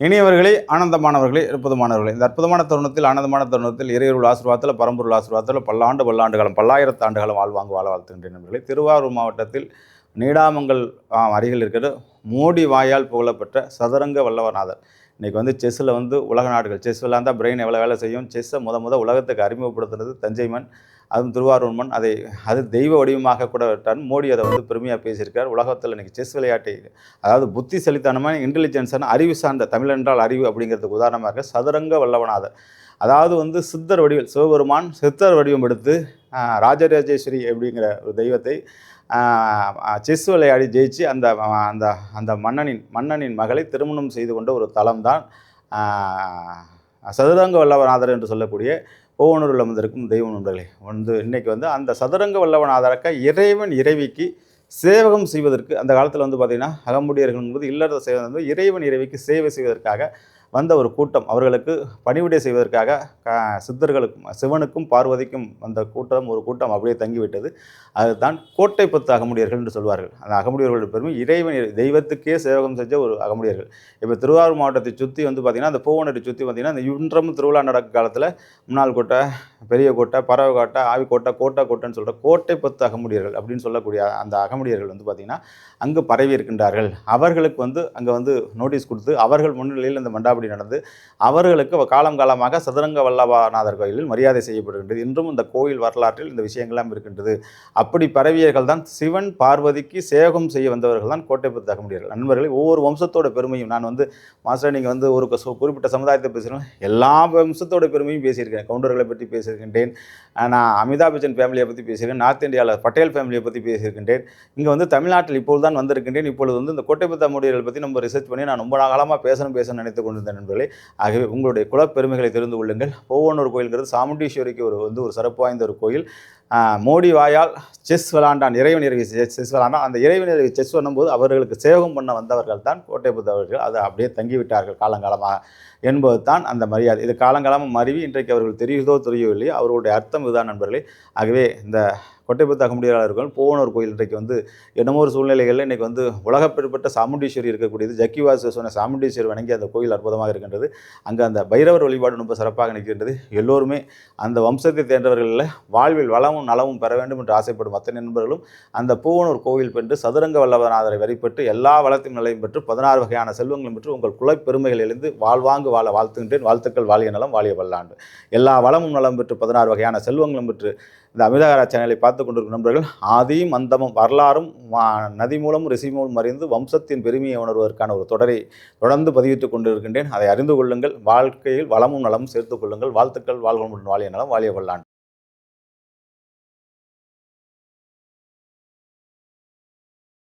இனியவர்களே, ஆனந்தமானவர்களே, அற்புதமானவர்களே, இந்த அற்புதமான தருணத்தில், ஆனந்தமான தருணத்தில் இறையருள் ஆசீர்வாதத்தில், பரம்பொருள் ஆசீர்வாதத்தில் பல்லாண்டு காலம், பல்லாயிரத்து ஆண்டுகாலம் வாழ்வாங்க வாழ வாழ்த்துகின்றேன் நண்பர்களே. திருவாரூர் மாவட்டத்தில் நீடாமங்கல் அருகில் இருக்கிற மோடி வாயால் புகழப்பெற்ற சதுரங்க வல்லவநாதர். இன்றைக்கி வந்து செஸ்ஸில் வந்து உலக நாடுகள் செஸ் விளையாண்டால் பிரெயின் எவ்வளோ வேலை செய்யும். செஸ்ஸை முத உலகத்துக்கு அறிமுகப்படுத்துனது தஞ்சை மண், அதுவும் திருவாரூர் மண். அது தெய்வ வடிவமாக கூட விட்டார். மோடி அதை வந்து பெருமையாக பேசியிருக்கார். உலகத்தில் இன்றைக்கி செஸ் விளையாட்டை, அதாவது புத்தி செலுத்தனமான இன்டெலிஜென்ஸான அறிவு சார்ந்த, தமிழ் என்றால் அறிவு அப்படிங்கிறதுக்கு உதாரணமாக சதுரங்க வல்லவநாதர். அதாவது வந்து சித்தர் வடிவில் சிவபெருமான் சித்தர் வடிவம் எடுத்து ராஜராஜேஸ்வரி அப்படிங்கிற ஒரு தெய்வத்தை செஸ் விளையாடி ஜெயிச்சு அந்த அந்த அந்த மன்னனின் மகளை திருமணம் செய்து கொண்ட ஒரு தலம்தான் சதுரங்க வல்லவநாதர் என்று சொல்லக்கூடிய கோவனூரில் வந்திருக்கும் தெய்வம் நண்பர்களே. இன்றைக்கி வந்து அந்த சதுரங்க வல்லவநாதரக்க இறைவன் இறைவிக்கு சேவகம் செய்வதற்கு, அந்த காலத்தில் வந்து பார்த்திங்கன்னா அகமுடியர்கள் என்பது இல்லற சேவை வந்து இறைவன் இறைவிக்கு சேவை செய்வதற்காக வந்த ஒரு கூட்டம். அவர்களுக்கு பணிவிடை செய்வதற்காக சித்தர்களுக்கும் சிவனுக்கும் பார்வதிக்கும் வந்த ஒரு கூட்டம் அப்படியே தங்கிவிட்டது. அதுதான் கோட்டைப்பத்து அகமுடியர்கள் என்று சொல்வார்கள். அந்த அகமுடியர்களுடைய பெருமை இறைவன் தெய்வத்துக்கே சேவகம் செஞ்ச ஒரு அகமுடியர்கள். இப்போ திருவாரூர் மாவட்டத்தை சுற்றி வந்து பார்த்திங்கன்னா, அந்த பூவனத்தை சுற்றி பார்த்திங்கன்னா, அந்த இன்றமும் திருவிழா நடக்கும் காலத்தில் முன்னாள் கோட்டை, பெரிய கோட்டை, பறவை கோட்டை, ஆவி கோட்டை, கோட்டைன்னு சொல்கிற கோட்டைப்பத்து அகமுடியர்கள் அப்படின்னு சொல்லக்கூடிய அந்த அகமுடியர்கள் வந்து பார்த்திங்கன்னா அங்கு பரவி இருக்கின்றார்கள். அவர்களுக்கு வந்து அங்கே வந்து நோட்டீஸ் கொடுத்து அவர்கள் முன்னிலையில் இந்த மண்டாபடி நடந்து அவர்களுக்கு காலமாக சதுரங்க வல்லவநாதர் கோயிலில் மரியாதை செய்யப்படுகின்றது. இன்றும் இந்த கோயில் வரலாற்றில் இந்த விஷயங்கள்லாம் இருக்கின்றது. அப்படி பரவியர்கள் தான் சிவன் பார்வதிக்கு சேவகம் செய்ய வந்தவர்கள் தான் கோட்டைப்பத்து அகமுடியர்கள். நண்பர்களே, ஒவ்வொரு வம்சத்தோட பெருமையும் நான் வந்து மாஸ்டர் நீங்கள் வந்து ஒரு குறிப்பிட்ட சமுதாயத்தை பேசுகிறேன், எல்லா வம்சத்தோட பெருமையும் பேசியிருக்கேன். கவுண்டர்களை பற்றி பேசியிருக்கின்றேன், நான் அமிதாப் பச்சன் ஃபேமிலியை பற்றி பேசியிருக்கேன், நார்த் இந்தியாவில் பட்டேல் ஃபேமிலியை பற்றி பேசியிருக்கின்றேன். இங்கே வந்து தமிழ்நாட்டில் இப்போது தான் வந்திருக்கின்றேன். இப்பொழுது வந்து இந்த கோட்டைப்பத்து அகமுடியர்கள் பற்றி நம்ம ரிசர்ச் பண்ணி நான் ரொம்ப காலமாக பேசணும் நினைத்து கொண்டிருந்த நண்பர்களே. ஆகவே உங்களுடைய குலப்பெருமைகளை தெரிந்து கொள்ளுங்கள். பூவனூர் கோயில்ங்கிறது சாமுண்டீஸ்வரிக்கு ஒரு சிறப்பு வாய்ந்த ஒரு கோயில். மோடி வாயால் செஸ் விளாண்டான், இறைவன் இறைவி செஸ் விளாண்டான். அந்த இறைவன் இறைவி செஸ் பண்ணும்போது அவர்களுக்கு சேவகம் பண்ண வந்தவர்கள் தான் கோட்டைப்பத்து அவர்கள். அதை அப்படியே தங்கிவிட்டார்கள் காலங்காலமாக என்பது தான் அந்த மரியாதை. இது காலங்காலமாக மருவி இன்றைக்கு அவர்கள் தெரியுதோ தெரியவில்லையோ அவர்களுடைய அர்த்தம் இதுதான் நண்பர்களே. ஆகவே இந்த கோட்டைப்பத்து அகமுடியாளர்கள் பூவனூர் கோயில் இன்றைக்கு வந்து என்னமோ ஒரு சூழ்நிலைகளில் இன்றைக்கி வந்து உலகப்பேற்பட்ட சாமுண்டீஸ்வரி இருக்கக்கூடியது. ஜக்கிவாசு சொன்ன சாமுண்டீஸ்வரி வணங்கி அந்த கோயில் அற்புதமாக இருக்கின்றது. அங்கே அந்த பைரவர் வழிபாடு ரொம்ப சிறப்பாக நிற்கின்றது. எல்லோருமே அந்த வம்சத்தை தேர்ந்தவர்களில் வாழ்வில் வளமும் நலமும் பெற வேண்டும் என்று ஆசைப்படும் அத்தனை நண்பர்களும் அந்த பூவனூர் கோவில் பெற்று சதுரங்க வல்லவநாதரை வழிபட்டு எல்லா வளத்தையும் நிலையும் பெற்று 16 வகையான செல்வங்களும் பெற்று உங்கள் குலப்பெருமைகள் எழுந்து வாழ்வாங்கு வாழ வாழ்த்துகின்றேன். வாழ்த்துக்கள், வாழிய நலம், வாழிய பல்லாண்டு. எல்லா வளமும் நலம் பெற்று 16 வகையான செல்வங்களும் பெற்று இந்த அமிர்தகாரா சேனலை பார்த்து கொண்டிருக்கும் நண்பர்கள் ஆதியும் அந்தமும் வரலாறும் நதி மூலம் ரிஷி மூலம் அறிந்து வம்சத்தின் பெருமையை உணர்வதற்கான ஒரு தொடரை தொடர்ந்து பதிவிட்டுக் கொண்டிருக்கின்றேன். அதை அறிந்து கொள்ளுங்கள். வாழ்க்கையில் வளமும் நலமும் சேர்த்துக் கொள்ளுங்கள். வாழ்த்துக்கள், வாழ்வமுடன், வாழிய நலம், வாழிய பல்லாண்டு.